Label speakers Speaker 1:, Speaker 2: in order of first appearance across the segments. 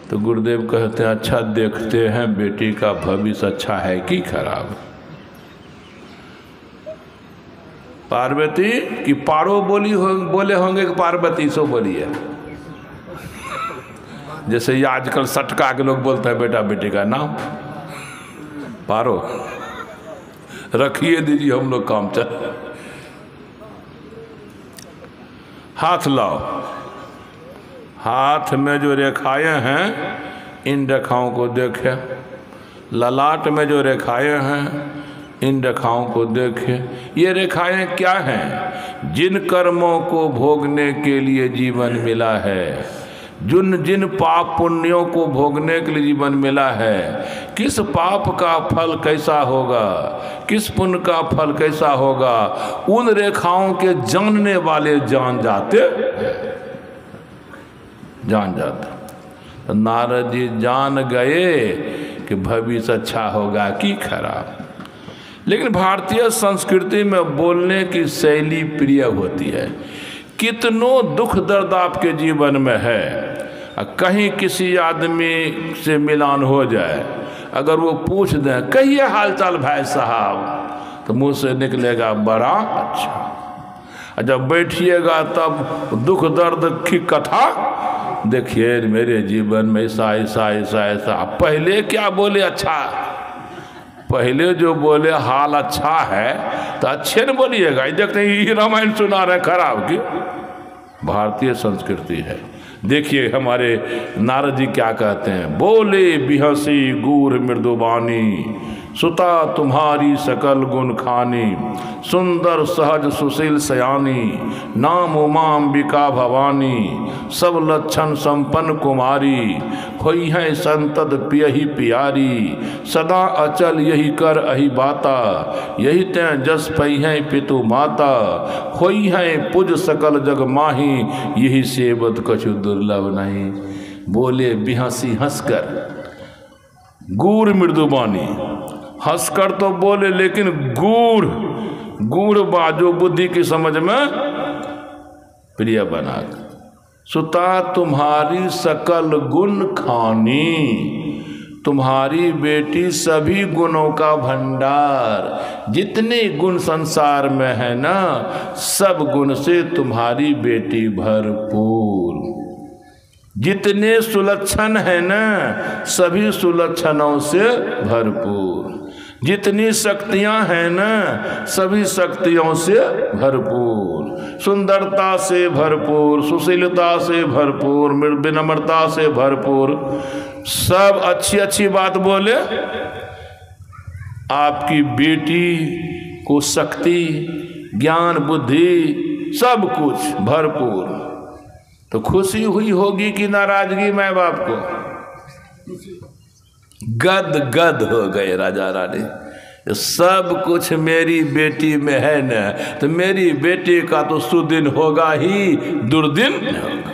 Speaker 1: तो गुरुदेव कहते हैं अच्छा देखते हैं बेटी का भविष्य अच्छा है कि खराब। पार्वती की पारो बोले होंगे कि पार्वती सो बोली है। जैसे ये आजकल सटका के लोग बोलते हैं बेटा बेटी का नाम पारो रखिए दीजिए, हम लोग काम चल। हाथ लाओ, हाथ में जो रेखाएं हैं इन रेखाओं को देखें, ललाट में जो रेखाएं हैं इन रेखाओं को देखें। ये रेखाएं क्या हैं? जिन कर्मों को भोगने के लिए जीवन मिला है, जिन पाप पुण्यों को भोगने के लिए जीवन मिला है, किस पाप का फल कैसा होगा, किस पुण्य का फल कैसा होगा, उन रेखाओं के जानने वाले जान जाते। तो नारद जी जान गए कि भविष्य अच्छा होगा कि खराब। लेकिन भारतीय संस्कृति में बोलने की शैली प्रिय होती है। कितनों दुख दर्द आपके जीवन में है, कहीं किसी आदमी से मिलान हो जाए, अगर वो पूछ दें कहिए हालचाल भाई साहब, तो मुंह से निकलेगा बड़ा अच्छा। जब बैठिएगा तब दुख दर्द की कथा, देखिए मेरे जीवन में ऐसा ऐसा ऐसा ऐसा। पहले क्या बोले? अच्छा, पहले जो बोले हाल अच्छा है तो अच्छे न बोलिएगा। देखते हैं रामायण सुना रहे खराब की। भारतीय संस्कृति है। देखिए हमारे नारद जी क्या कहते हैं, बोले बिहसी गूढ़ मृदुबानी, सुता तुम्हारी सकल गुण खानी, सुंदर सहज सुशील सयानी, नाम उमांबिका भवानी, सब लक्षण संपन्न कुमारी, होई है संतत पियहि पियारी, सदा अचल यही कर अहि बाता, यही तैं जस पई है पितु माता, होई है पुज सकल जग माही, यही सेवत कछु दुर्लभ नहीं। बोले बिहसी हंसकर, गूढ़ मृदुबानी, हंसकर तो बोले लेकिन गूढ़ बाजो बुद्धि की समझ में प्रिय बनाकर, सुता तुम्हारी सकल गुण खानी, तुम्हारी बेटी सभी गुणों का भंडार, जितने गुण संसार में है ना सब गुण से तुम्हारी बेटी भरपूर, जितने सुलक्षण है ना सभी सुलक्षणों से भरपूर, जितनी शक्तियां हैं ना सभी शक्तियों से भरपूर, सुंदरता से भरपूर, सुशीलता से भरपूर, विनम्रता से भरपूर, सब अच्छी अच्छी बात बोले। आपकी बेटी को शक्ति ज्ञान बुद्धि सब कुछ भरपूर, तो खुशी हुई होगी कि नाराजगी माँ बाप को? गद गद हो गए राजा रानी, सब कुछ मेरी बेटी में है न, तो मेरी बेटी का तो सुदिन होगा ही दुर्दिन होगा।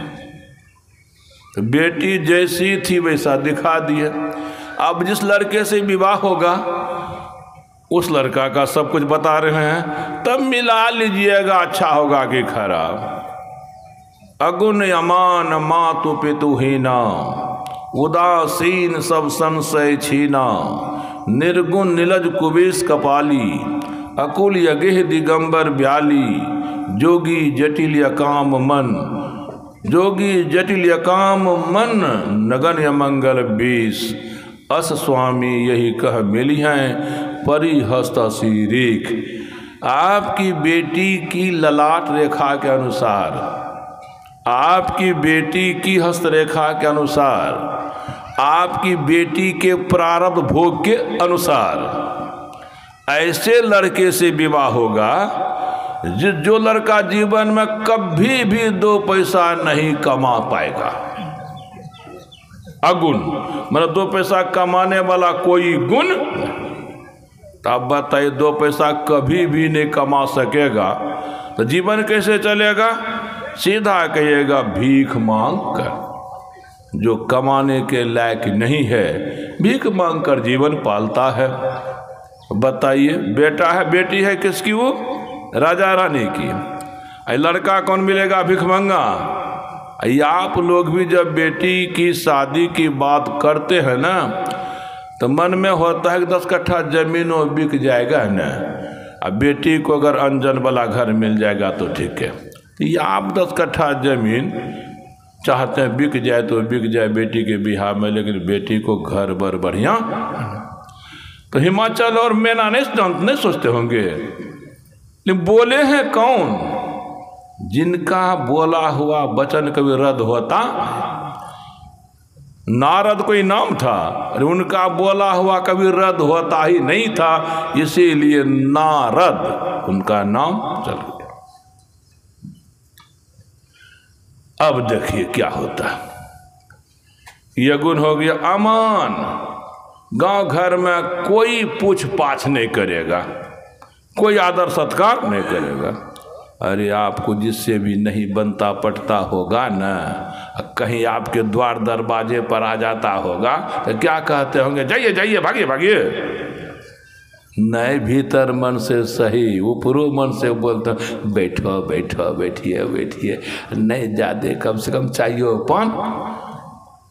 Speaker 1: तो बेटी जैसी थी वैसा दिखा दिए। अब जिस लड़के से विवाह होगा उस लड़का का सब कुछ बता रहे हैं, तब मिला लीजिएगा अच्छा होगा कि खराब। अगुण अमान मातु पितुहीना, उदासीन सब संशय छीना, निर्गुण नीलज कुबेश कपाली, अकुल यगेह दिगंबर ब्याली, जोगी जटिल यकाम मन, जोगी जटिल यकाम मन, नगन यमंगल बीस, अस स्वामी यही कह मिली हैं परी हस्तसी रेख। आपकी बेटी की ललाट रेखा के अनुसार, आपकी बेटी की हस्तरेखा के अनुसार, आपकी बेटी के प्रारब्ध भोग के अनुसार ऐसे लड़के से विवाह होगा जो लड़का जीवन में कभी भी 2 पैसा नहीं कमा पाएगा। अगुण मतलब 2 पैसा कमाने वाला कोई गुण, तो आप बताइए 2 पैसा कभी भी नहीं कमा सकेगा तो जीवन कैसे चलेगा? सीधा कहिएगा भीख मांग कर। जो कमाने के लायक नहीं है भीख मांग कर जीवन पालता है। बताइए बेटा है बेटी है किसकी? वो राजा रानी की। लड़का कौन मिलेगा? भिखमंगा। ये आप लोग भी जब बेटी की शादी की बात करते हैं ना, तो मन में होता है कि 10 कट्ठा जमीन वो बिक जाएगा ना, अब बेटी को अगर अंजन वाला घर मिल जाएगा तो ठीक है। तो ये आप 10 कट्ठा जमीन चाहते हैं बिक जाए तो बिक जाए बेटी के बिहार में, लेकिन बेटी को घर बर बढ़िया। तो हिमाचल और मैना नहीं सोचते होंगे, लेकिन बोले हैं कौन? जिनका बोला हुआ वचन कभी रद्द होता। नारद कोई नाम था, उनका बोला हुआ कभी रद्द होता ही नहीं था, इसीलिए नारद उनका नाम चल गया। अब देखिए क्या होता है। यह गुण हो गया अमान, गांव घर में कोई पूछ पाछ नहीं करेगा, कोई आदर सत्कार नहीं करेगा। अरे आपको जिससे भी नहीं बनता पटता होगा ना, कहीं आपके द्वार दरवाजे पर आ जाता होगा तो क्या कहते होंगे? जाइए जाइए, भागिए भागिए। नए भीतर मन से सही, ऊपरों मन से बोलते बैठो बैठो, बैठिए बैठिए, नहीं ज्यादा कम से कम चाहिए पान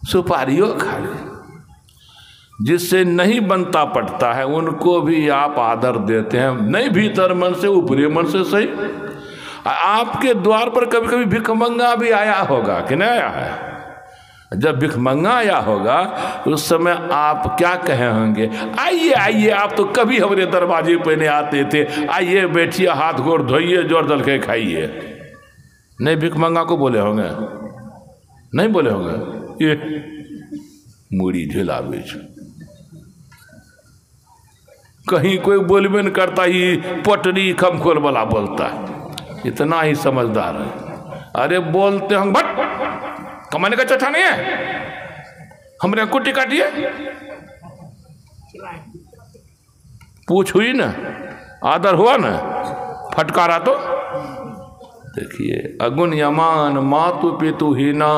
Speaker 1: सुपारियों खा ले। जिससे नहीं बनता पटता है उनको भी आप आदर देते हैं, नहीं भीतर मन से ऊपरी मन से सही। आपके द्वार पर कभी कभी भिखमंगा भी आया होगा कि नहीं आया है? जब भिखमंगा आया होगा उस समय आप क्या कहे होंगे? आइए आइए, आप तो कभी हमारे दरवाजे पे नहीं आते थे, आइए बैठिए, हाथ गोड़ धोइए, जोर दल के खाइए। नहीं भिखमंगा को बोले होंगे? नहीं बोले होंगे? ये मूड़ी झुला बेच, कहीं कोई बोलबे न करता, ही पटरी खमखोल वाला बोलता है, इतना ही समझदार है। अरे बोलते हम बट कमाने का चौथा नहीं है, हमने कुट्टी काटी है, पूछ हुई ना, आदर हुआ ना, फटकारा तो देखिए। अगुण यमान मातु पितु ही ना,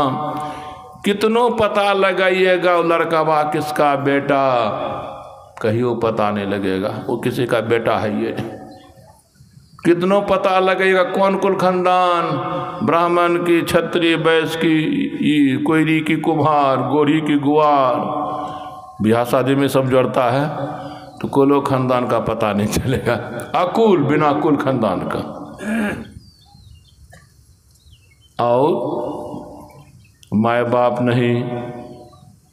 Speaker 1: कितनों पता लगाइएगा वो लड़का बा किसका बेटा, कहीं पता नहीं लगेगा वो किसी का बेटा है। ये कितनों पता लगेगा कौन कुल खानदान, ब्राह्मण की, क्षत्रिय, वैश्य की, कोयरी की, कुम्हार, गोरी की, गुआर, ब्याह शादी में सब जोड़ता है तो कुलो खानदान का पता नहीं चलेगा। अकुल, बिना कुल खानदान का। और माए बाप नहीं,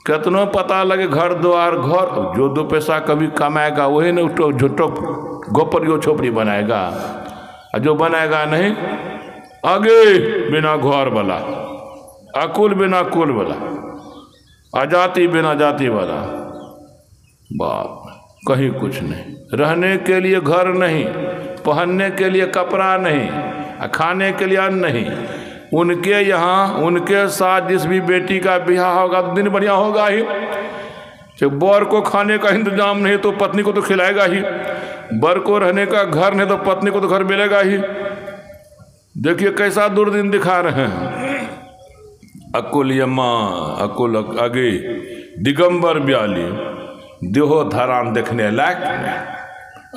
Speaker 1: कितनों पता लगे घर द्वार, घर जो 2 पैसा कभी कमाएगा वही न झुट्टो गोपरियो छोपड़ी बनाएगा, और जो बनाएगा नहीं आगे बिना घर वाला, अकुल बिना कुल वाला, अजाति बिना जाति वाला, बाप कहीं कुछ नहीं। रहने के लिए घर नहीं, पहनने के लिए कपड़ा नहीं, खाने के लिए अन्न नहीं। उनके यहाँ उनके साथ जिस भी बेटी का ब्याह होगा तो दिन बढ़िया होगा ही। जब बर को खाने का इंतजाम नहीं तो पत्नी को तो खिलाएगा ही, बर को रहने का घर नहीं तो पत्नी को तो घर मिलेगा ही। देखिए कैसा दुर्दिन दिखा रहे हैं। अकुल यमा अकुल आगे दिगंबर ब्याली देहो धरान देखने लायक।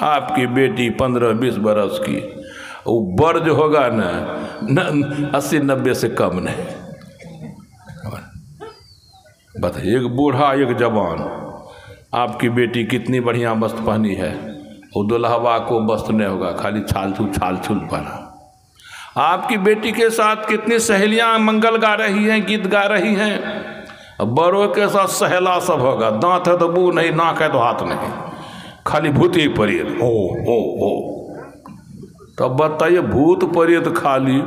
Speaker 1: आपकी बेटी 15-20 बरस की, वो बर जो होगा ना 80-90 से कम नहीं। बताइए, एक बूढ़ा एक जवान, आपकी बेटी कितनी बढ़िया वस्त्र पहनी है, वो दुल्हवा को वस्त्र नहीं होगा, खाली छाल छूल पहना। आपकी बेटी के साथ कितनी सहेलियां मंगल गा रही हैं, गीत गा रही हैं, बड़ों के साथ सहेला सब होगा। दांत है तो मुंह नहीं, नाक है तो हाथ नहीं, खाली भूत ही प्रेत हो। तब बताइए भूत प्रेत खाली,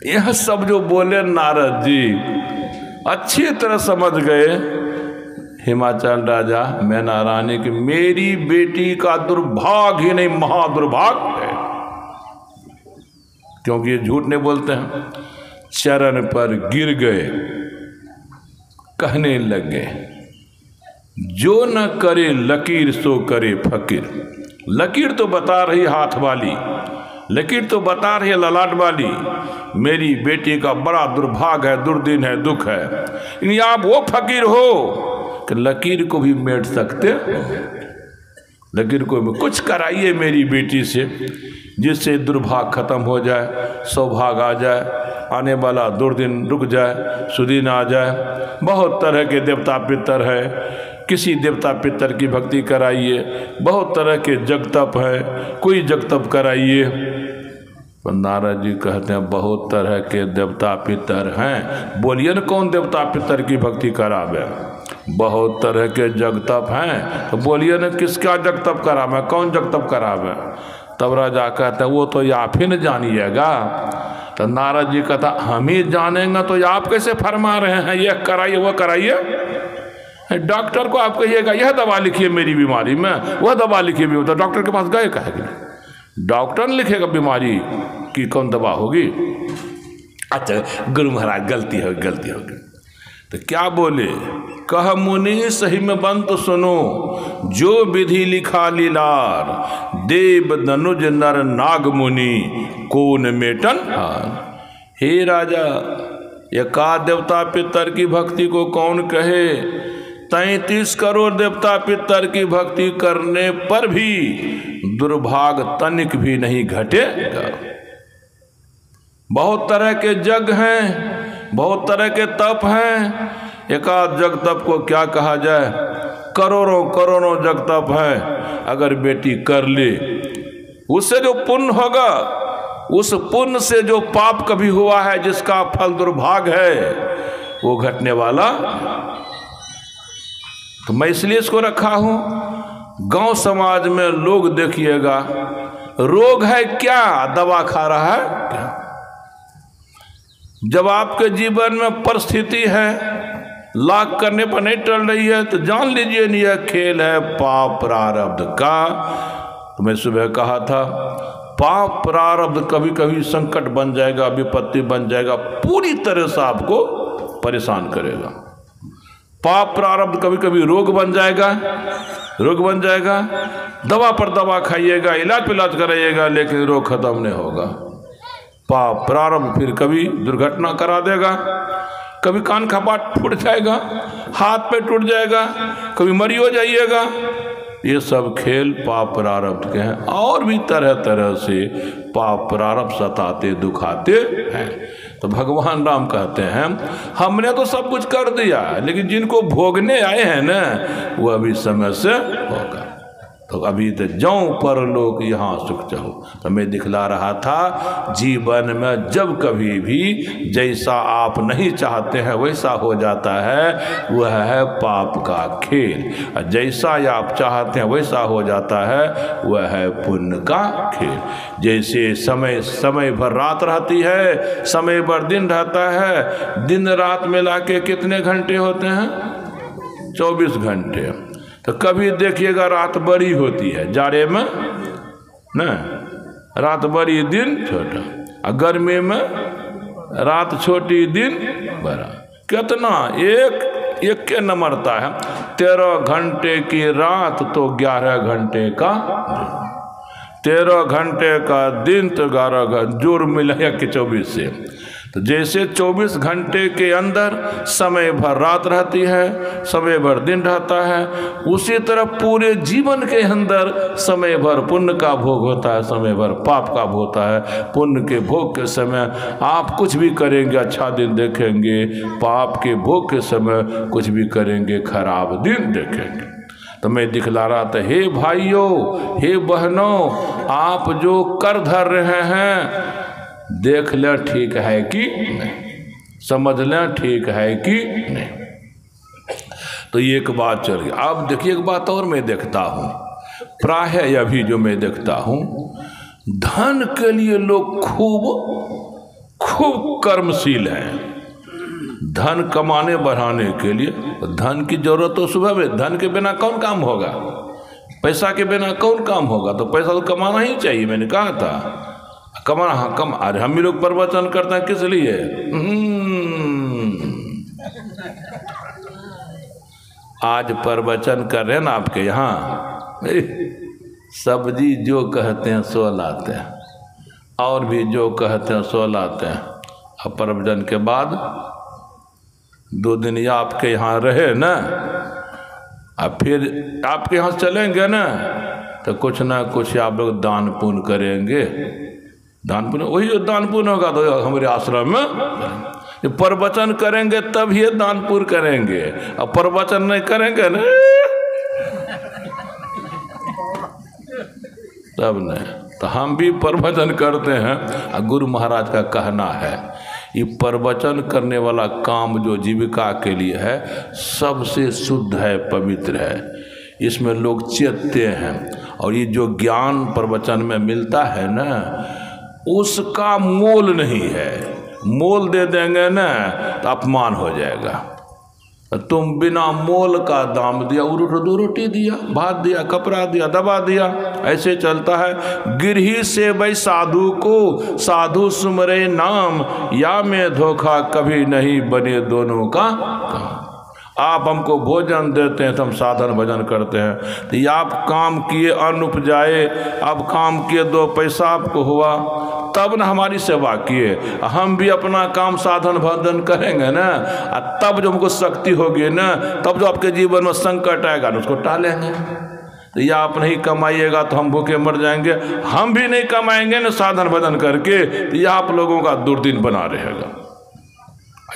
Speaker 1: यह सब जो बोले नारद जी अच्छी तरह समझ गए हिमाचल राजा मैना रानी की मेरी बेटी का दुर्भाग्य ही नहीं महादुर्भाग्य है। क्योंकि ये झूठ नहीं बोलते हैं। चरण पर गिर गए, कहने लगे जो न करे लकीर सो करे फकीर। लकीर तो बता रही हाथ वाली, लकीर तो बता रही है ललाट वाली, मेरी बेटी का बड़ा दुर्भाग्य है, दुर्दिन है, दुख है। लेकिन आप वो फकीर हो कि लकीर को भी मेट सकते हो। लकीर को भी कुछ कराइए मेरी बेटी से, जिससे दुर्भाग्य खत्म हो जाए, सौभाग्य आ जाए। आने वाला दुर्दिन रुक जाए, सुदिन आ जाए। बहुत तरह के देवता पितर है, किसी देवता पितर की भक्ति कराइए। बहुत तरह के जग तप है, कोई जग तप कराइए। तो नारद जी कहते हैं बहुत तरह के देवता पितर हैं, बोलिए न कौन देवता पितर की भक्ति करावे। बहुत तरह के जग तप हैं, तो बोलिए न किसका जग तप करावे, कौन जग तप करावे। तब राजा कहते हैं वो तो आप ही न जानिएगा। तो नारद जी कहता हम ही जानेंगे तो आप कैसे फरमा रहे हैं यह कराइए वो कराइए। डॉक्टर को आप कहिएगा यह दवा लिखिए मेरी बीमारी में, वह दवा लिखिए, तो डॉक्टर के पास गए कहेंगे, डॉक्टर ने लिखेगा बीमारी की कौन दवा होगी। अच्छा गुरु महाराज गलती हो गई। तो क्या बोले, कह मुनि सही में बंत सुनो, जो विधि लिखा लीलार, देव दनुज नर नाग मुनि कौन मेटन हार। हे राजा, एका देवता पितर की भक्ति को कौन कहे, 33 करोड़ देवता पितर की भक्ति करने पर भी दुर्भाग तनिक भी नहीं घटेगा। बहुत तरह के जग हैं, बहुत तरह के तप हैं, एकाध जग तप को क्या कहा जाए, करोड़ों जग तप है। अगर बेटी कर ले, उससे जो पुण्य होगा, उस पुण्य से जो पाप कभी हुआ है जिसका फल दुर्भाग है वो घटने वाला। तो मैं इसलिए इसको रखा हूं। गांव समाज में लोग देखिएगा, रोग है क्या, दवा खा रहा है क्या। जब आपके जीवन में परिस्थिति है लाख करने पर नहीं टल रही है, तो जान लीजिए नहीं यह खेल है पाप प्रारब्ध का। तो मैं सुबह कहा था, पाप प्रारब्ध कभी कभी संकट बन जाएगा, विपत्ति बन जाएगा, पूरी तरह से आपको परेशान करेगा। पाप प्रारब्ध कभी कभी रोग बन जाएगा, दवा पर दवा खाइएगा, इलाज पिलाज कराइएगा, लेकिन रोग खत्म नहीं होगा। पाप प्रारब्ध फिर कभी दुर्घटना करा देगा, कभी कान खपाट फूट जाएगा, हाथ पे टूट जाएगा, कभी मरी हो जाइएगा। ये सब खेल पाप प्रारब्ध के हैं। और भी तरह तरह से पाप प्रारब्ध सताते दुखाते हैं। तो भगवान राम कहते हैं हमने तो सब कुछ कर दिया, लेकिन जिनको भोगने आए हैं ना वो अभी समय से होगा। तो अभी तो जाऊं परलोक यहाँ सुख चाहो। तो मैं दिखला रहा था, जीवन में जब कभी भी जैसा आप नहीं चाहते हैं वैसा हो जाता है, वह है पाप का खेल। और जैसा आप चाहते हैं वैसा हो जाता है, वह है पुण्य का खेल। जैसे समय भर रात रहती है, समय भर दिन रहता है। दिन रात मिला के कितने घंटे होते हैं? 24 घंटे। तो कभी देखिएगा रात बड़ी होती है जाड़े में न, रात बड़ी दिन छोटा, और गर्मी में रात छोटी दिन बड़ा। कितना एक के नमरता है। 13 घंटे की रात तो 11 घंटे का दिन, 13 घंटे का दिन तो 11 घंटे जोड़ मिला के 24 से। तो जैसे 24 घंटे के अंदर समय भर रात रहती है, समय भर दिन रहता है, उसी तरह पूरे जीवन के अंदर समय भर पुण्य का भोग होता है, समय भर पाप का भोग होता है। पुण्य के भोग के समय आप कुछ भी करेंगे अच्छा दिन देखेंगे, पाप के भोग के समय कुछ भी करेंगे खराब दिन देखेंगे। तो मैं दिखला रहा था, हे भाइयों, हे बहनों, आप जो कर धर रहे हैं देख लें ठीक है कि नहीं, समझ लें ठीक है कि नहीं। तो ये एक बात चल गई। अब देखिए एक बात और मैं देखता हूँ, प्राय अभी जो मैं देखता हूँ, धन के लिए लोग खूब कर्मशील हैं। धन कमाने बढ़ाने के लिए धन की जरूरत तो सुबह में, धन के बिना कौन काम होगा, पैसा के बिना कौन काम होगा। तो पैसा तो कमाना ही चाहिए, मैंने कहा था कमाना। हाँ कम। अरे हम ही लोग प्रवचन करते हैं किस लिए? आज प्रवचन कर रहे हैं ना आपके यहाँ, सब्जी जो कहते हैं सो लाते हैं, और भी जो कहते हैं सो लाते हैं। अब प्रवचन के बाद 2 दिन या आपके यहाँ रहे ना, अब फिर आपके यहाँ चलेंगे ना, तो कुछ ना कुछ आप लोग दान पुण्य करेंगे। दान पुण्य, वही जो दान पुण्य होगा तो हमारे आश्रम में जो प्रवचन करेंगे तब ये दान पुण्य करेंगे, और प्रवचन नहीं करेंगे ना तब नहीं। तो हम भी प्रवचन करते हैं, और गुरु महाराज का कहना है ये प्रवचन करने वाला काम जो जीविका के लिए है सबसे शुद्ध है, पवित्र है, इसमें लोग चेतते हैं, और ये जो ज्ञान प्रवचन में मिलता है ना उसका मोल नहीं है। मोल दे देंगे ना तो अपमान हो जाएगा। तुम बिना मोल का दाम दिया, दो रोटी दिया, भात दिया, कपड़ा दिया, दवा दिया, ऐसे चलता है। गिरही से भाई साधु को, साधु सुमरे नाम, या में धोखा कभी नहीं बने दोनों का काम। आप हमको भोजन देते हैं तो हम साधन भजन करते हैं, तो ये आप काम किए अन्न उपजाए, आप काम किए 2 पैसा आपको हुआ तब न हमारी सेवा किए, हम भी अपना काम साधन भजन करेंगे ना, तब जो हमको शक्ति होगी ना, तब जो आपके जीवन में संकट आएगा ना उसको टालेंगे। तो या आप नहीं कमाइएगा तो हम भूखे मर जाएंगे, हम भी नहीं कमाएंगे ना साधन भजन करके, तो यह आप लोगों का दुर्दिन बना रहेगा।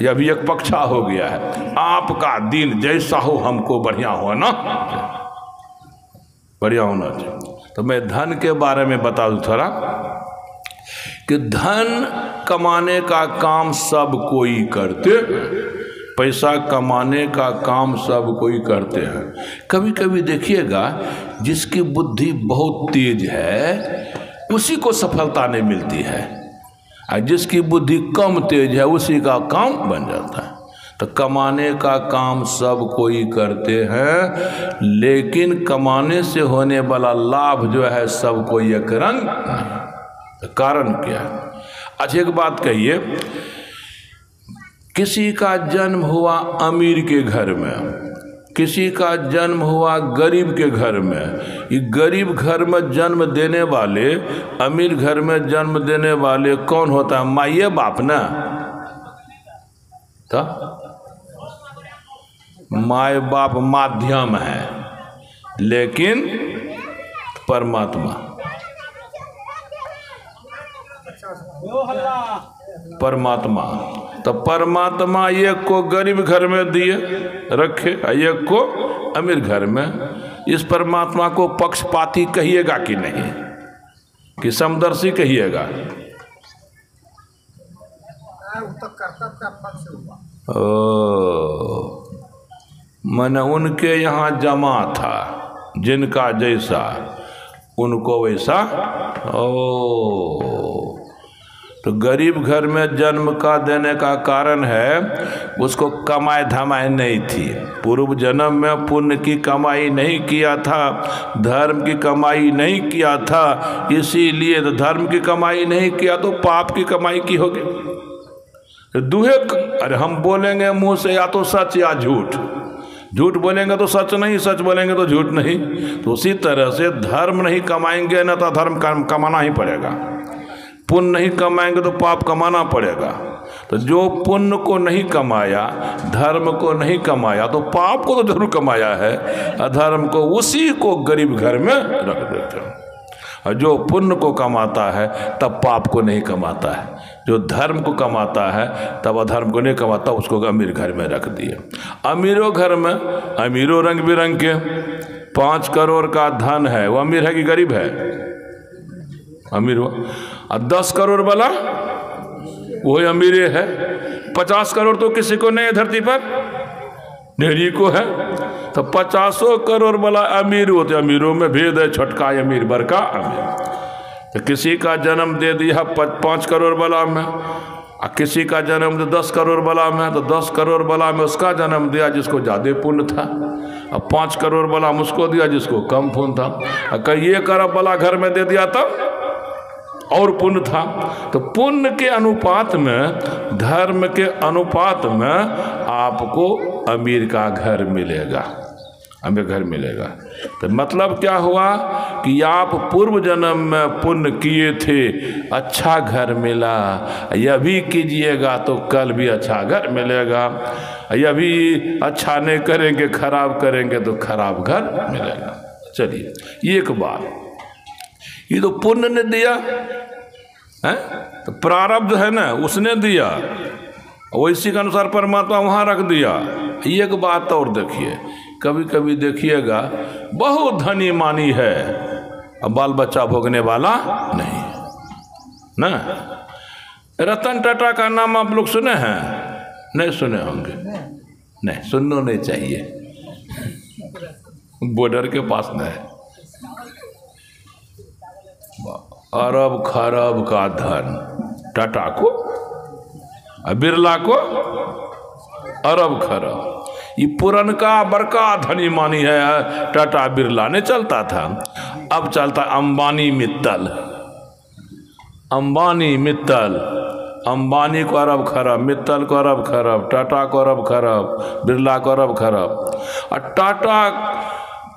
Speaker 1: यह भी एक पक्षा हो गया है, आपका दिन जैसा हो हमको बढ़िया हो ना, बढ़िया होना चाहिए। तो मैं धन के बारे में बता दूं थोड़ा कि धन कमाने का काम सब कोई करते हैं, पैसा कमाने का काम सब कोई करते हैं। कभी कभी देखिएगा जिसकी बुद्धि बहुत तेज है उसी को सफलता नहीं मिलती है, और जिसकी बुद्धि कम तेज है उसी का काम बन जाता है। तो कमाने का काम सब कोई करते हैं, लेकिन कमाने से होने वाला लाभ जो है सब कोई एक रंग नहीं। तो कारण क्या है? अच्छा एक बात कहिए, किसी का जन्म हुआ अमीर के घर में, किसी का जन्म हुआ गरीब के घर में, ये गरीब घर में जन्म देने वाले, अमीर घर में जन्म देने वाले कौन होता है? माँ बाप ना, तो माँ बाप माध्यम है, लेकिन परमात्मा परमात्मा तो परमात्मा एक को गरीब घर में दिए रखे, एक को अमीर घर में। इस परमात्मा को पक्षपाती कहिएगा कि नहीं, कि समदर्शी कहिएगा? मैंने उनके यहाँ जमा था, जिनका जैसा उनको वैसा। तो गरीब घर में जन्म का देने का कारण है उसको कमाई धमाई नहीं थी, पूर्व जन्म में पुण्य की कमाई नहीं किया था, धर्म की कमाई नहीं किया था, इसीलिए तो धर्म की कमाई नहीं किया तो पाप की कमाई की होगी। तो दूहे अरे हम बोलेंगे मुंह से या तो सच या झूठ, झूठ बोलेंगे तो सच नहीं, सच बोलेंगे तो झूठ नहीं। तो उसी तरह से धर्म नहीं कमाएंगे ना तो धर्म कमाना ही पड़ेगा, पुण्य नहीं कमाएंगे तो पाप कमाना पड़ेगा। तो जो पुण्य को नहीं कमाया, धर्म को नहीं कमाया, तो पाप को तो जरूर कमाया है, अधर्म को उसी को गरीब घर में रख देते हैं। और जो पुण्य को कमाता है तब पाप को नहीं कमाता है, जो धर्म को कमाता है तब अधर्म को नहीं कमाता, उसको अमीर घर में रख दिए। अमीरों घर में अमीरों रंग बिरंग के, 5 करोड़ का धन है वो अमीर है कि गरीब है? अमीर हो। और 10 करोड़ वाला वही अमीर है। 50 करोड़ तो किसी को नहीं है धरती पर, ढेरी को है। तो 50 करोड़ वाला अमीर होते, अमीरों में भेद है, छोटका अमीर बड़का अमीर। तो किसी का जन्म दे दिया 5 करोड़ वाला में, और किसी का जन्म दे 10 करोड़ वाला में, तो 10 करोड़ वाला में उसका जन्म दिया जिसको ज़्यादा पुण्य था, और 5 करोड़ वाला में उसको दिया जिसको कम पुण्य था। और कई 1 अरब वाला घर में दे दिया तब और पुण्य था। तो पुण्य के अनुपात में, धर्म के अनुपात में आपको अमीर का घर मिलेगा, अमीर घर मिलेगा। तो मतलब क्या हुआ कि आप पूर्व जन्म में पुण्य किए थे, अच्छा घर मिला, यह भी कीजिएगा तो कल भी अच्छा घर मिलेगा, यह भी अच्छा नहीं करेंगे, खराब करेंगे तो खराब घर मिलेगा। चलिए एक बात, ये तो पुण्य ने दिया, है? तो प्रारब्ध है ना, उसने दिया, वैसी के अनुसार परमात्मा वहाँ रख दिया। एक बात और देखिए, कभी कभी देखिएगा बहुत धनी मानी है, अब बाल बच्चा भोगने वाला नहीं ना। रतन टाटा का नाम आप लोग सुने हैं? नहीं सुने होंगे, नहीं सुनना नहीं चाहिए, बॉर्डर के पास नहीं। अरब खरब का धन टाटा को, बिरला को अरब खरब, ये पुरनका बड़का धनी मानी है टाटा बिरला ने चलता था। अब चलता अंबानी मित्तल, अंबानी मित्तल, अंबानी को अरब खरब, मित्तल को अरब खरब, टाटा को अरब खरब, बिरला को अरब खरब। और टाटा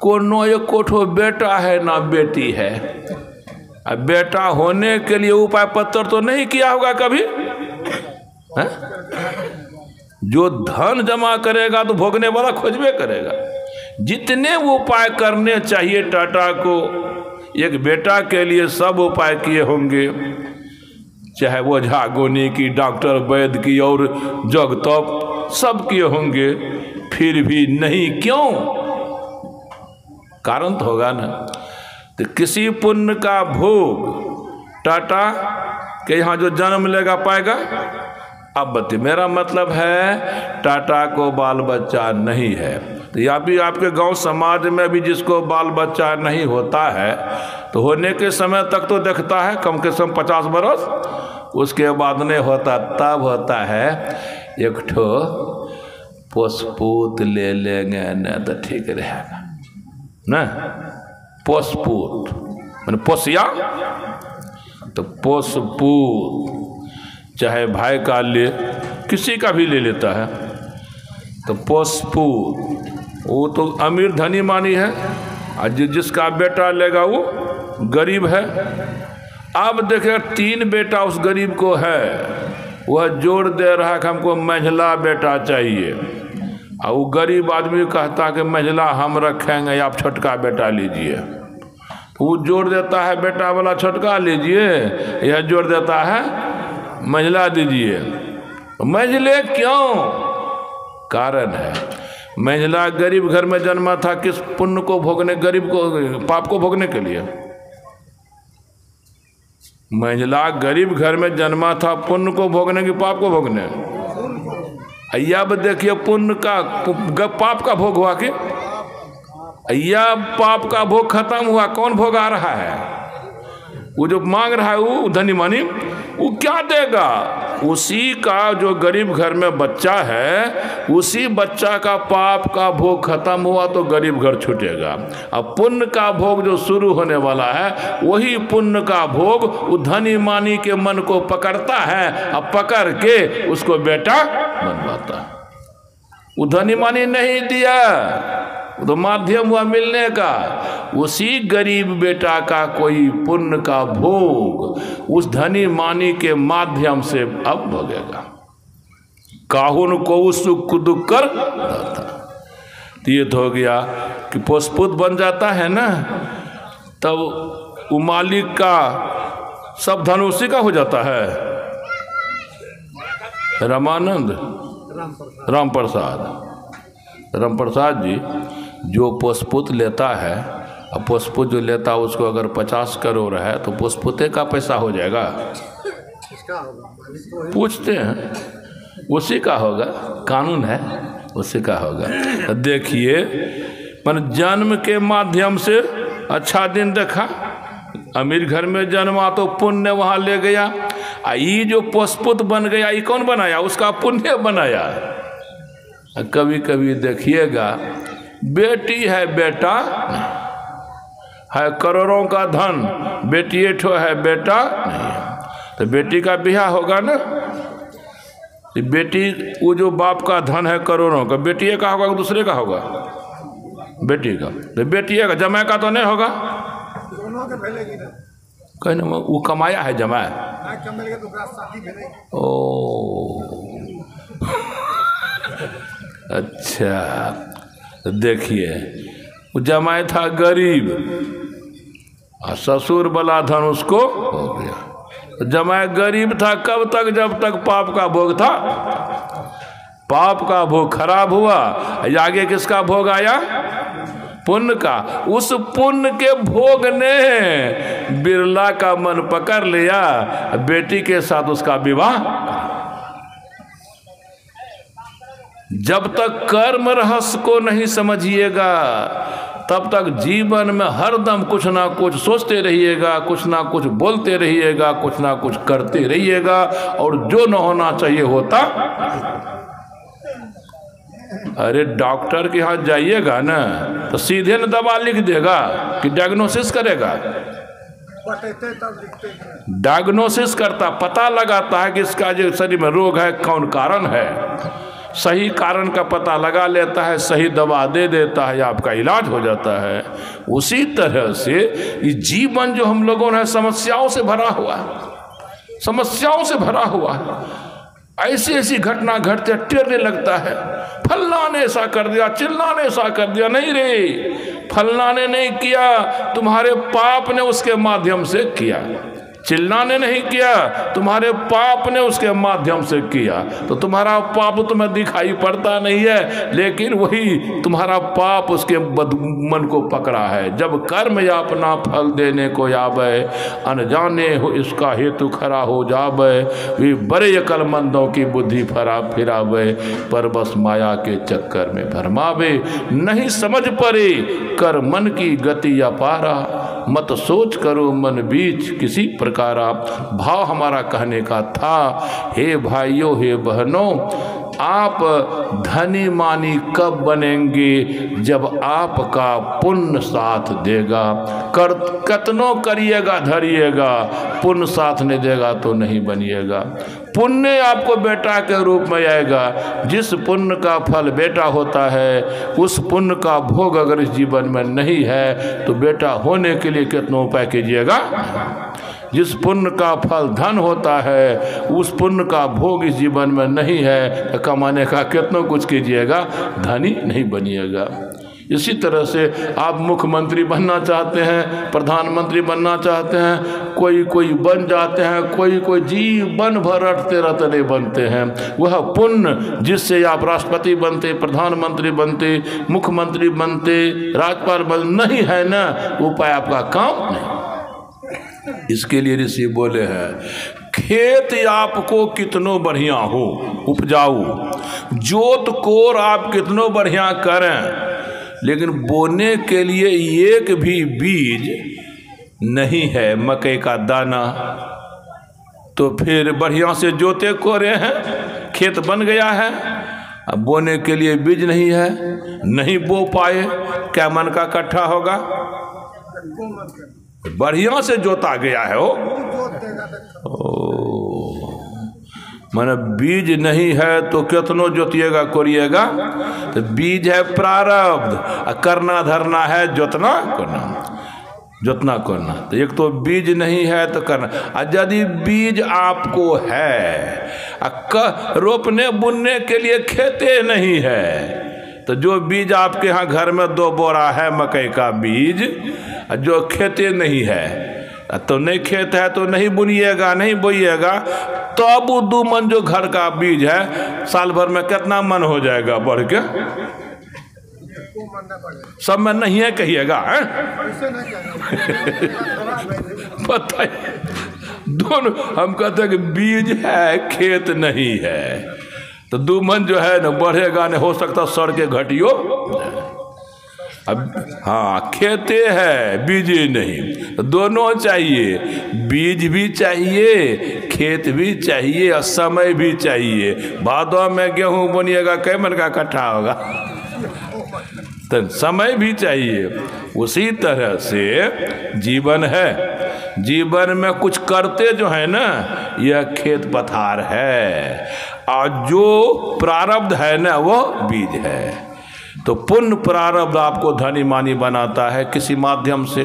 Speaker 1: को नो एक कोठो बेटा है ना बेटी है। अब बेटा होने के लिए उपाय पत्र तो नहीं किया होगा कभी है? जो धन जमा करेगा तो भोगने वाला खोजबे करेगा। जितने उपाय करने चाहिए टाटा को एक बेटा के लिए सब उपाय किए होंगे, चाहे वो झागोनी की, डॉक्टर वैद्य की और जग तप सब किए होंगे, फिर भी नहीं। क्यों? कारण तो होगा ना। तो किसी पुण्य का भोग टाटा के यहाँ जो जन्म लेगा पाएगा। अब बता, मेरा मतलब है टाटा को बाल बच्चा नहीं है, तो या भी आपके गांव समाज में भी जिसको बाल बच्चा नहीं होता है तो होने के समय तक तो देखता है कम से कम 50 बरस, उसके बाद नहीं होता। तब होता है एक ठो पोसपूत ले लेंगे न तो ठीक रहेगा न। पोसपूत मैंने पोसिया, तो पोसपूत चाहे भाई का ले, किसी का भी ले लेता है, तो पोसपूत वो तो अमीर धनी मानी है, और जिसका बेटा लेगा वो गरीब है। अब देखिए 3 बेटा उस गरीब को है, वह जोड़ दे रहा है कि हमको मंझला बेटा चाहिए, और वो गरीब आदमी कहता कि मंझला हम रखेंगे, आप छोटका बेटा लीजिए। तो वो जोड़ देता है बेटा वाला छोटका लीजिए, यह जोड़ देता है मंझला दीजिए। मंझले क्यों? कारण है मंझला गरीब घर में जन्मा था, किस पुण्य को भोगने, गरीब को पाप को भोगने के लिए। मंझला गरीब घर में जन्मा था पुण्य को भोगने की पाप को भोगने। अब देखिए पुण्य का पाप का भोग हुआ कि या पाप का भोग खत्म हुआ, कौन भोग आ रहा है? वो जो मांग रहा है वो धनी मानी, वो क्या देगा? उसी का जो गरीब घर में बच्चा है, उसी बच्चा का पाप का भोग खत्म हुआ तो गरीब घर छूटेगा। अब पुण्य का भोग जो शुरू होने वाला है, वही पुण्य का भोग वो धनी मानी के मन को पकड़ता है, अब पकड़ के उसको बेटा बनवाता है। वो धनी मानी नहीं दिया, तो माध्यम हुआ मिलने का। उसी गरीब बेटा का कोई पुण्य का भोग उस धनी मानी के माध्यम से अब भोगेगा। काहुन को सुख दुख कर दाता। तो ये तो हो गया कि पोसपुत बन जाता है ना, तब वो मालिक का सब धन उसी का हो जाता है। रामानंद राम प्रसाद जी जो पोसपुत लेता है, अब पोसपुत जो लेता है उसको अगर 50 करोड़ है तो पोसपुते का पैसा हो जाएगा? पूछते हैं, उसी का होगा, कानून है उसी का होगा। देखिए पर जन्म के माध्यम से अच्छा दिन देखा, अमीर घर में जन्मा तो पुण्य वहाँ ले गया। ये जो पोसपुत बन गया, ये कौन बनाया? उसका पुण्य बनाया। कभी कभी देखिएगा बेटी है बेटा है, करोड़ों का धन, बेटी ठो है बेटा नहीं है, तो बेटी का ब्याह होगा ना। बेटी वो जो बाप का धन है करोड़ों का, बेटी का होगा दूसरे का होगा? बेटी का। तो बेटी का, जमाई का तो नहीं होगा। कहने वो कमाया है जमाई। ओ अच्छा, तो देखिए वो जमाई था गरीब और ससुर वाला धन उसको हो गया। जब मैं गरीब था कब तक, जब तक पाप का भोग था। पाप का भोग खराब हुआ, आगे किसका भोग आया? पुण्य का। उस पुण्य के भोग ने बिरला का मन पकड़ लिया, बेटी के साथ उसका विवाह। जब तक कर्म रहस्य को नहीं समझिएगा तब तक जीवन में हरदम कुछ ना कुछ सोचते रहिएगा, कुछ ना कुछ बोलते रहिएगा, कुछ ना कुछ करते रहिएगा, और जो न होना चाहिए होता। अरे डॉक्टर के यहाँ जाइएगा ना तो सीधे न दवा लिख देगा कि डायग्नोसिस करेगा। डायग्नोसिस करता, पता लगाता है कि इसका जो शरीर में रोग है कौन कारण है, सही कारण का पता लगा लेता है, सही दवा दे देता है, आपका इलाज हो जाता है। उसी तरह से ये जीवन जो हम लोगों ने समस्याओं से भरा हुआ, समस्याओं से भरा हुआ, ऐसी ऐसी घटना घटते टेरने लगता है। फल्ला ने ऐसा कर दिया, चिल्ला ने ऐसा कर दिया। नहीं रे, फल्ला ने नहीं किया, तुम्हारे पाप ने उसके माध्यम से किया। चिल्ला ने नहीं किया, तुम्हारे पाप ने उसके माध्यम से किया। तो तुम्हारा पाप तुम्हें दिखाई पड़ता नहीं है, लेकिन वही तुम्हारा पाप उसके मन को पकड़ा है। जब कर्म या अपना फल देने को आवे, अनजाने हो इसका हेतु खरा हो जावे। वे बड़े अकलमंदों की बुद्धि फिरावे, पर बस माया के चक्कर में भरमावे। नहीं समझ पड़े कर मन की गति अपारा, मत सोच करो मन बीच किसी प्रकारा। भाव हमारा कहने का था, हे भाइयों हे बहनों, आप धनी मानी कब बनेंगे? जब आपका पुण्य साथ देगा। कतनो करिएगा धरिएगा, पुण्य साथ नहीं देगा तो नहीं बनिएगा। पुण्य आपको बेटा के रूप में आएगा। जिस पुण्य का फल बेटा होता है, उस पुण्य का भोग अगर इस जीवन में नहीं है तो बेटा होने के लिए कितना उपाय कीजिएगा। जिस पुण्य का फल धन होता है, उस पुण्य का भोग इस जीवन में नहीं है तो कमाने का कितना कुछ कीजिएगा, धनी नहीं बनिएगा। इसी तरह से आप मुख्यमंत्री बनना चाहते हैं, प्रधानमंत्री बनना चाहते हैं, कोई बन जाते हैं, कोई जीवन भर रटते रहते नहीं बनते हैं। वह पुण्य जिससे आप राष्ट्रपति बनते, प्रधानमंत्री बनते, मुख्यमंत्री बनते, राज्यपाल बन नहीं है ना, उपाय आपका काम नहीं। इसके लिए ऋषि बोले हैं, खेत आपको कितनो बढ़िया हो उपजाऊ, जोत कोर आप कितनो बढ़िया करें, लेकिन बोने के लिए एक भी बीज नहीं है, मकई का दाना, तो फिर बढ़िया से जोते कोरे हैं, खेत बन गया है, अब बोने के लिए बीज नहीं है, नहीं बो पाए, क्या मन का कट्ठा होगा? बढ़िया से जोता गया है वो। माने बीज नहीं है तो कितनो जोतिएगा कोरिएगा, तो बीज है प्रारब्ध, करना धरना है जोतना करना, जोतना करना। तो एक तो बीज नहीं है तो करना, और यदि बीज आपको है, रोपने बुनने के लिए खेते नहीं है, तो जो बीज आपके यहाँ घर में 2 बोरा है मकई का बीज, जो खेते नहीं है, तो नहीं खेत है तो नहीं बुनिएगा, नहीं बोइएगा, तो अब 2 मन जो घर का बीज है, साल भर में कितना मन हो जाएगा बढ़ के? सब में नहीं है कहिएगा, बताइए। दोनों हम कहते हैं कि बीज है खेत नहीं है, तो 2 मन जो है ना बढ़ेगा, नहीं हो सकता सड़ के घटियो। अब हाँ, खेते है बीज नहीं, दोनों चाहिए, बीज भी चाहिए, खेत भी चाहिए, और समय भी चाहिए। भादों में गेहूं बोनिएगा, कै मन का कट्ठा होगा? तो समय भी चाहिए। उसी तरह से जीवन है, जीवन में कुछ करते जो है ना, यह खेत पथार है, और जो प्रारब्ध है ना वो बीज है। तो पुण्य प्रारब्ध आपको धनी मानी बनाता है किसी माध्यम से,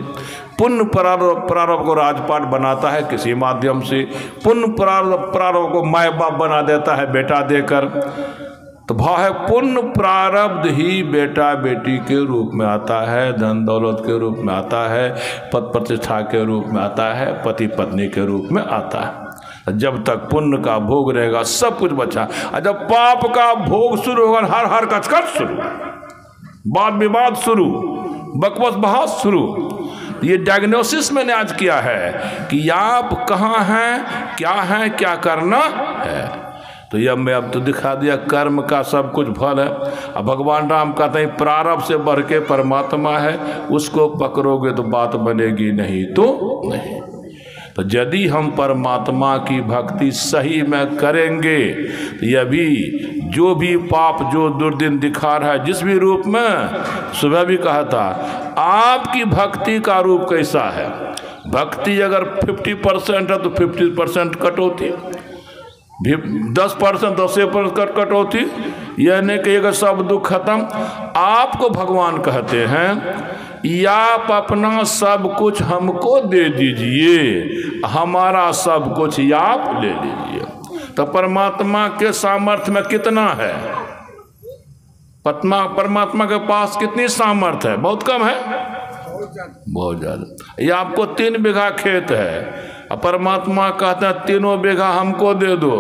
Speaker 1: पुण्य प्रारब्ध को राजपाट बनाता है किसी माध्यम से, पुण्य प्रारब्ध को माँ बाप बना देता है बेटा देकर। तो भाव है पुण्य प्रारब्ध ही बेटा बेटी के रूप में आता है, धन दौलत के रूप में आता है, पद प्रतिष्ठा के रूप में आता है, पति पत्नी के रूप में आता है। जब तक पुण्य का भोग रहेगा सब कुछ बचा, और जब पाप का भोग शुरू होगा हर हर कचकच शुरू, वाद विवाद शुरू, बकवास बहस शुरू। ये डायग्नोसिस मैंने आज किया है कि आप कहाँ हैं, क्या करना है। तो यह मैं अब तो दिखा दिया, कर्म का सब कुछ फल है। अब भगवान राम कहते हैं प्रारब्ध से बढ़ के परमात्मा है, उसको पकड़ोगे तो बात बनेगी, नहीं तो नहीं। तो यदि हम परमात्मा की भक्ति सही में करेंगे तो यह भी जो भी पाप जो दुर्दिन दिखा रहा है जिस भी रूप में, सुबह भी कहा था आपकी भक्ति का रूप कैसा है। भक्ति अगर 50% है तो 50% कटौती, 10% 10% कटौती, यह नहीं कहिएगा सब दुख खत्म। आपको भगवान कहते हैं या आप अपना सब कुछ हमको दे दीजिए, हमारा सब कुछ आप ले लीजिए। तो परमात्मा के सामर्थ्य में कितना है, परमात्मा के पास कितनी सामर्थ्य है? बहुत कम है, बहुत ज़्यादा। ये आपको 3 बीघा खेत है, परमात्मा कहते हैं 3 बीघा हमको दे दो,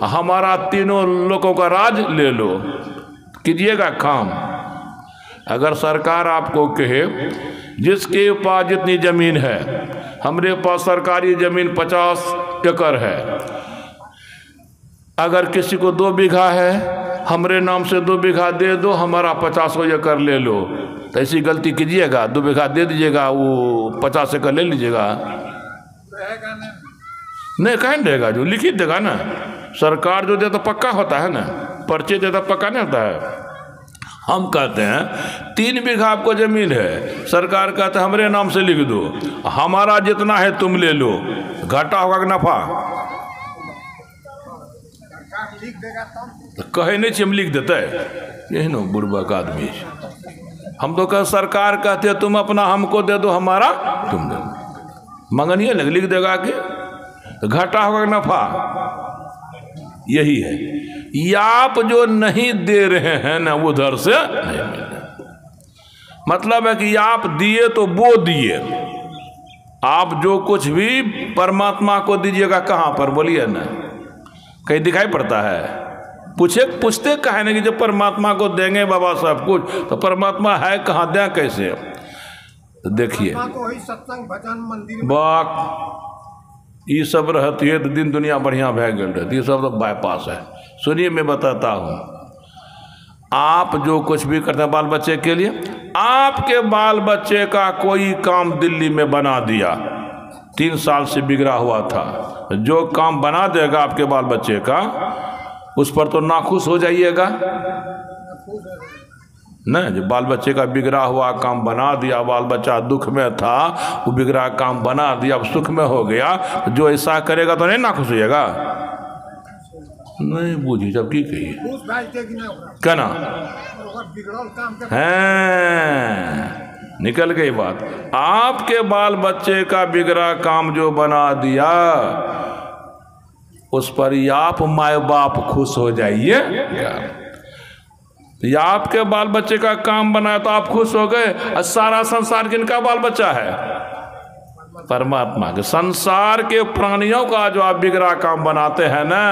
Speaker 1: हमारा 3 लोगों का राज ले लो, कीजिएगा काम। अगर सरकार आपको कहे जिसके पास जितनी ज़मीन है, हमारे पास सरकारी ज़मीन 50 एकड़ है, अगर किसी को 2 बीघा है हमारे नाम से 2 बीघा दे दो, हमारा 50 एकड़ ले लो, तो ऐसी गलती कीजिएगा? 2 बीघा दे दीजिएगा, वो 50 एकड़ ले लीजिएगा? नहीं, कहीं देगा, जो लिखित देगा ना। सरकार जो देता पक्का होता है ना, पर्चे देता पक्का नहीं होता है। हम कहते हैं 3 बीघा आपको जमीन है, सरकार कहता है हमारे नाम से लिख दो, हमारा जितना है तुम ले लो, घाटा होगा कि नफा? तो कहे नहीं हम लिख देते, यही ना बुर्बक आदमी। हम तो कह सरकार कहते हैं तुम अपना हमको दे दो, हमारा तुम दे दो, मंगनिए लिख देगा कि तो घाटा होगा कि नफा? यही है। या आप जो नहीं दे रहे हैं ना उधर से नहीं मिल रहा, मतलब है कि आप दिए तो वो दिए। आप जो कुछ भी परमात्मा को दीजिएगा कहाँ पर, बोलिए ना, कहीं दिखाई पड़ता है? पूछते कहे ना कि जब परमात्मा को देंगे बाबा सब कुछ, तो परमात्मा है कहाँ, दें कैसे? तो देखिए
Speaker 2: सत्संग भजन मंदिर
Speaker 1: बात ये सब रहती है तो दिन दुनिया बढ़िया भै गल रहती है, सब तो बाईपास है। सुनिए मैं बताता हूँ, आप जो कुछ भी करते हैं बाल बच्चे के लिए, आपके बाल बच्चे का कोई काम दिल्ली में बना दिया, 3 साल से बिगड़ा हुआ था, जो काम बना देगा आपके बाल बच्चे का, उस पर तो नाखुश हो जाइएगा नहीं। जो बाल बच्चे का बिगड़ा हुआ काम बना दिया, बाल बच्चा दुख में था, वो बिगड़ा काम बना दिया, अब सुख में हो गया, जो ऐसा करेगा तो नहीं नाखुश होइएगा? नहीं बूझी जब की कही कहना है, निकल गई बात। आपके बाल बच्चे का बिगड़ा काम जो बना दिया, उस पर आप माए बाप खुश हो जाइए क्या? या आपके बाल बच्चे का काम बनाया तो आप खुश हो गए, और सारा संसार किनका बाल बच्चा है? परमात्मा के। संसार के प्राणियों का जो आप बिगड़ा काम बनाते हैं ना,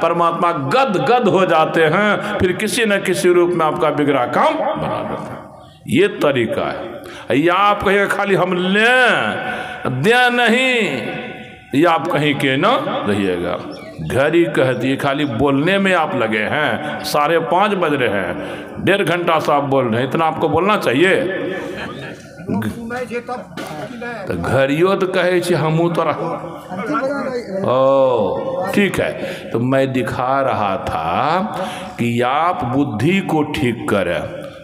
Speaker 1: परमात्मा गद गद हो जाते हैं, फिर किसी न किसी रूप में आपका बिगड़ा काम बना देते हैं। ये तरीका है। या आप कहिएगा खाली हम लें दें नहीं, या आप कहीं के न रहिएगा। घड़ी कहती है खाली बोलने में आप लगे हैं, 5:30 बज रहे हैं, 1.5 घंटा से आप बोल रहे हैं, इतना आपको बोलना चाहिए? तो घड़ियों तो कहे हमू तो ओ ठीक है। तो मैं दिखा रहा था कि आप बुद्धि को ठीक करें,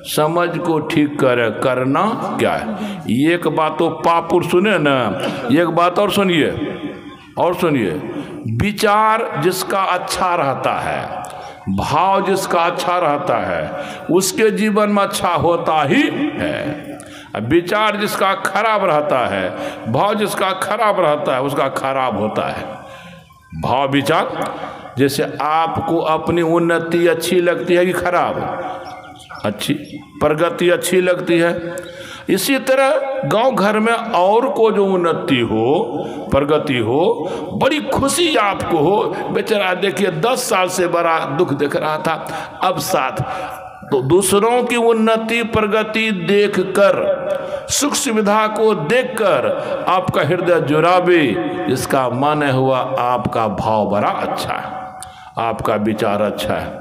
Speaker 1: समझ को ठीक करें, करना क्या है। एक बात तो पापुर सुने ना, एक बात और सुनिए, विचार जिसका अच्छा रहता है, भाव जिसका अच्छा रहता है, उसके जीवन में अच्छा होता ही है। विचार जिसका खराब रहता है, भाव जिसका खराब रहता है, उसका खराब होता है। भाव विचार, जैसे आपको अपनी उन्नति अच्छी लगती है कि खराब? अच्छी प्रगति अच्छी लगती है। इसी तरह गांव घर में और को जो उन्नति हो, प्रगति हो, बड़ी खुशी आपको हो। बेचारा देखिए 10 साल से बड़ा दुख देख रहा था, अब साथ तो दूसरों की उन्नति प्रगति देखकर, सुख सुविधा को देखकर आपका हृदय जुड़ावे, इसका माने हुआ आपका भाव बड़ा अच्छा है, आपका विचार अच्छा है।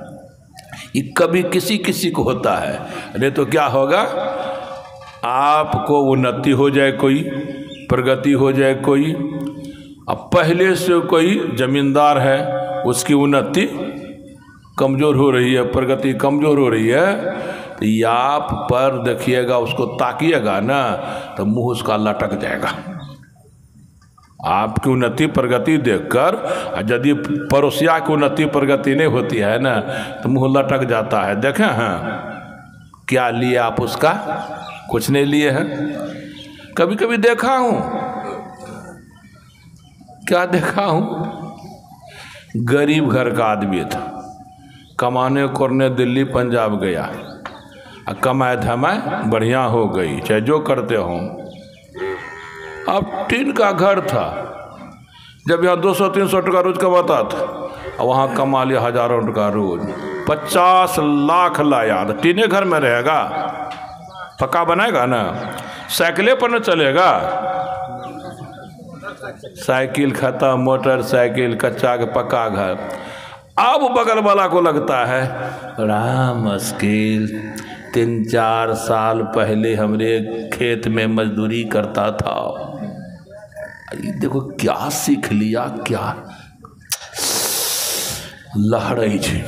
Speaker 1: ये कभी किसी किसी को होता है, नहीं तो क्या होगा, आपको उन्नति हो जाए कोई, प्रगति हो जाए कोई, अब पहले से कोई जमींदार है उसकी उन्नति कमज़ोर हो रही है, प्रगति कमज़ोर हो रही है, तो ये आप पर देखिएगा, उसको ताकिएगा ना तो मुंह उसका लटक जाएगा। आपकी उन्नति प्रगति देखकर यदि पड़ोसिया की उन्नति प्रगति नहीं होती है ना तो मुंह लटक जाता है। देखें हैं क्या लिए आप उसका, कुछ नहीं लिए हैं। कभी कभी देखा हूं, क्या देखा हूं, गरीब घर का आदमी था, कमाने करने दिल्ली पंजाब गया, कमाए धमाए बढ़िया हो गई, चाहे जो करते हो। अब टीन का घर था, जब यहाँ 200-300 टका रोज कमाता था, और वहाँ कमा लिया हजारों टका रोज, 50 लाख लाया, तो टीने घर में रहेगा, पक्का बनाएगा ना, साइकिले पर न चलेगा, साइकिल खत्म, मोटरसाइकिल, कच्चा के पक्का घर। अब बगल वाला को लगता है बड़ा मुश्किल, 3-4 साल पहले हमरे खेत में मजदूरी करता था, देखो क्या सीख लिया, क्या लहराई छे।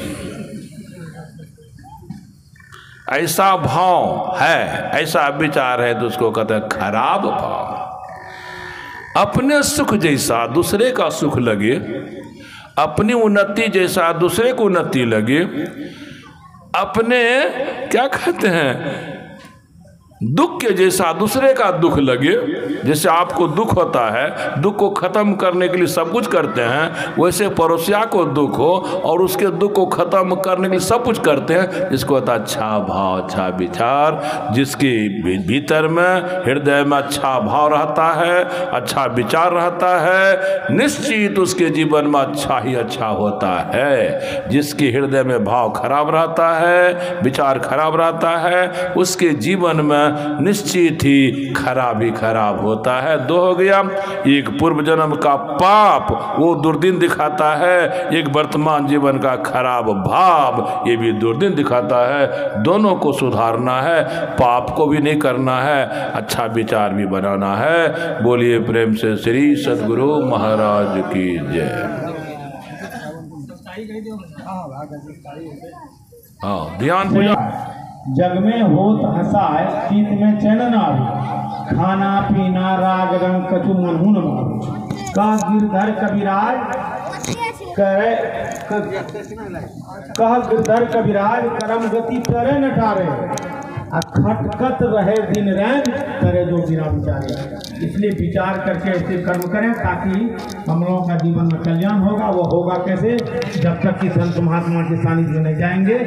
Speaker 1: ऐसा भाव है, ऐसा विचार है तो उसको कहते हैं खराब भाव। अपने सुख जैसा दूसरे का सुख लगे, अपनी उन्नति जैसा दूसरे को उन्नति लगे, अपने क्या कहते हैं दुख के जैसा दूसरे का दुख लगे। जैसे आपको दुख होता है, दुख को खत्म करने के लिए सब कुछ करते हैं, वैसे पड़ोसिया को दुख हो और उसके दुख को खत्म करने के लिए सब कुछ करते हैं। इसको होता है अच्छा भाव, अच्छा विचार। जिसके भीतर में हृदय में अच्छा भाव रहता है, अच्छा विचार रहता है, निश्चित उसके जीवन में अच्छा ही अच्छा होता है। जिसके हृदय में भाव खराब रहता है, विचार खराब रहता है, उसके जीवन में निश्चित ही खराब होता है। 2 हो गया, एक पूर्व जन्म का पाप वो दुर्दिन दिखाता है, एक वर्तमान जीवन का खराब भाव ये भी दुर्दिन दिखाता है। दोनों को सुधारना है, पाप को भी नहीं करना है, अच्छा विचार भी बनाना है। बोलिए प्रेम से श्री सद्गुरु महाराज की जय। हाँ, ध्यान पूजा।
Speaker 3: जग में होत हसाय, चित में चैन नावे, खाना पीना राग रंग कछु मनहु न भावे। का गिरधर कविराज करे, कह गिरधर कविराज करम गति करे न टारे, खटकत रहे दिन रैन करे जो बिना विचारे। इसलिए विचार करके ऐसे कर्म करें ताकि हम लोगों का जीवन में कल्याण होगा। वो होगा कैसे, जब तक कि संत महात्मा के सानिध्य में नहीं जाएंगे।